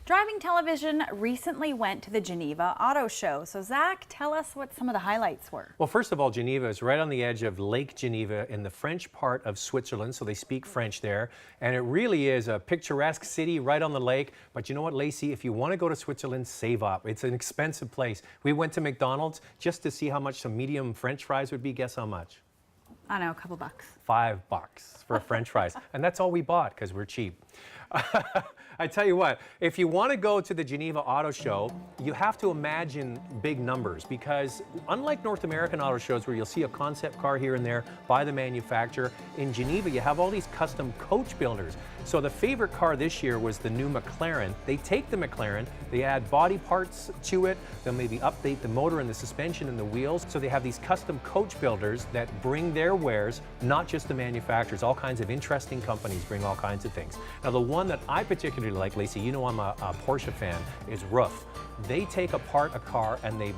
Driving television recently went to the Geneva Auto Show. So Zach, tell us what some of the highlights were. Well, first of all, Geneva is right on the edge of Lake Geneva in the French part of Switzerland, so they speak French there. And it really is a picturesque city right on the lake. But you know what, Lacey, if you want to go to Switzerland, save up. It's an expensive place. We went to McDonald's just to see how much some medium French fries would be. Guess how much? I don't know, a couple bucks. $5 for French fries. And that's all we bought because we're cheap. I tell you what, if you want to go to the Geneva Auto Show, you have to imagine big numbers because unlike North American auto shows where you'll see a concept car here and there by the manufacturer, in Geneva you have all these custom coach builders. So the favorite car this year was the new McLaren. They take the McLaren, they add body parts to it, they'll maybe update the motor and the suspension and the wheels. So they have these custom coach builders that bring their wares, not just the manufacturers. All kinds of interesting companies bring all kinds of things. Now the one that I particularly like, Lacey, you know I'm a Porsche fan, is Roof. They take apart a car and they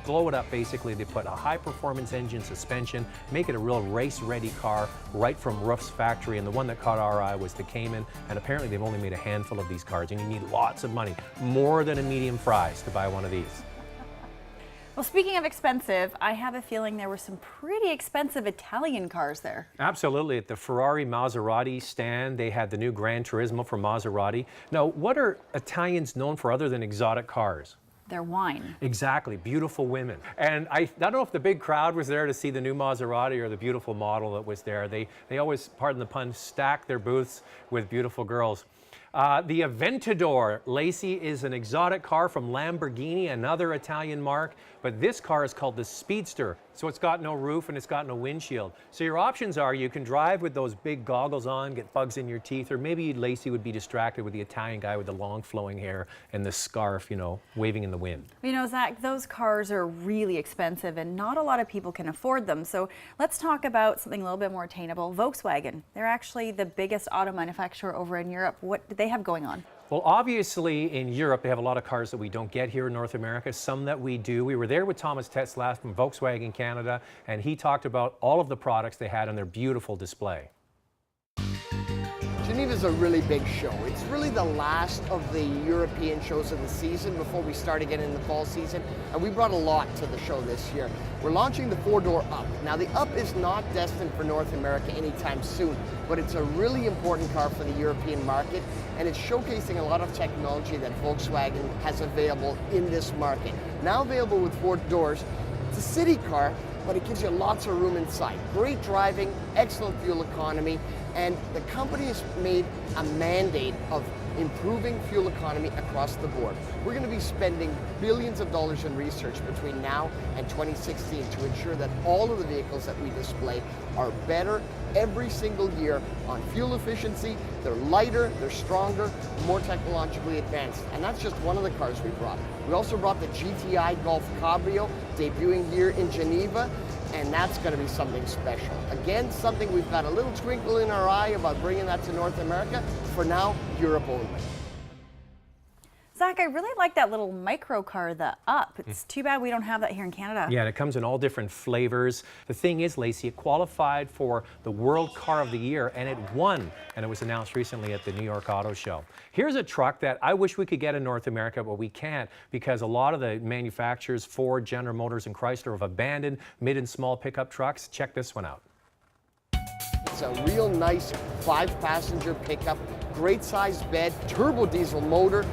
blow it up basically. They put a high performance engine, suspension, make it a real race ready car right from Roof's factory. And the one that caught our eye was the Cayman. And apparently they've only made a handful of these cars and you need lots of money, more than a medium fries to buy one of these. Well, speaking of expensive, I have a feeling there were some pretty expensive Italian cars there. Absolutely. At the Ferrari Maserati stand, they had the new Gran Turismo from Maserati. Now, what are Italians known for other than exotic cars? Their wine. Exactly. Beautiful women. And I don't know if the big crowd was there to see the new Maserati or the beautiful model that was there. They always, pardon the pun, stack their booths with beautiful girls. The Aventador, Lacey, is an exotic car from Lamborghini, another Italian mark, but this car is called the Speedster, so it's got no roof and it's got no windshield. So your options are you can drive with those big goggles on, get bugs in your teeth, or maybe Lacey would be distracted with the Italian guy with the long flowing hair and the scarf, you know, waving in the wind. You know, Zach, those cars are really expensive and not a lot of people can afford them. So let's talk about something a little bit more attainable. Volkswagen. They're actually the biggest auto manufacturer over in Europe. What do they have going on? Well, obviously in Europe, they have a lot of cars that we don't get here in North America, some that we do. We were there with Thomas Tetzlaff from Volkswagen Canada, and he talked about all of the products they had on their beautiful display. Geneva is a really big show. It's really the last of the European shows of the season before we start again in the fall season, and we brought a lot to the show this year. We're launching the four-door Up. Now the Up is not destined for North America anytime soon, but it's a really important car for the European market, and it's showcasing a lot of technology that Volkswagen has available in this market. Now available with four doors, it's a city car, but it gives you lots of room inside. Great driving, excellent fuel economy, and the company has made a mandate of improving fuel economy across the board. We're going to be spending billions of dollars in research between now and 2016 to ensure that all of the vehicles that we display are better every single year on fuel efficiency. They're lighter, they're stronger, more technologically advanced. And that's just one of the cars we brought. We also brought the GTI Golf Cabrio, debuting here in Geneva, and that's going to be something special. Again, something we've got a little twinkle in our eye about bringing that to North America. For now, Europe only. Zach, I really like that little micro car, the Up. It's too bad we don't have that here in Canada. Yeah, and it comes in all different flavors. The thing is, Lacey, it qualified for the World Car of the Year, and it won. And it was announced recently at the New York Auto Show. Here's a truck that I wish we could get in North America, but we can't because a lot of the manufacturers, Ford, General Motors, and Chrysler, have abandoned mid and small pickup trucks. Check this one out. It's a real nice 5-passenger pickup, great sized bed, turbo diesel motor,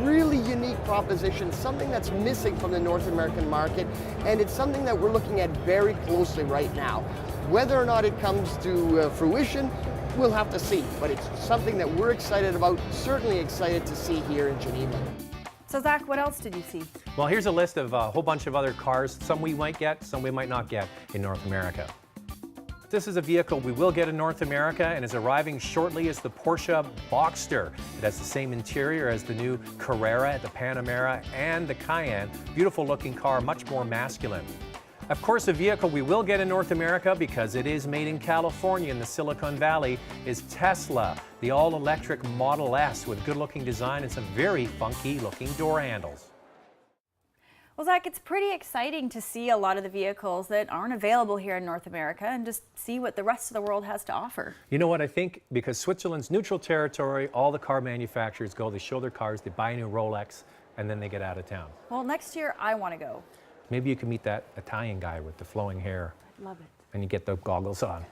really unique proposition, something that's missing from the North American market, and it's something that we're looking at very closely right now. Whether or not it comes to fruition, we'll have to see, but it's something that we're excited about, certainly excited to see here in Geneva. So Zach, what else did you see? Well, here's a list of a whole bunch of other cars, some we might get, some we might not get in North America. This is a vehicle we will get in North America and is arriving shortly as the Porsche Boxster. It has the same interior as the new Carrera, the Panamera, and the Cayenne. Beautiful looking car, much more masculine. Of course, a vehicle we will get in North America because it is made in California in the Silicon Valley is Tesla, the all-electric Model S with good looking design and some very funky looking door handles. Well, Zach, it's pretty exciting to see a lot of the vehicles that aren't available here in North America and just see what the rest of the world has to offer. You know what I think? Because Switzerland's neutral territory, all the car manufacturers go, they show their cars, they buy a new Rolex, and then they get out of town. Well, next year I want to go. Maybe you can meet that Italian guy with the flowing hair Love it. and you get the goggles on.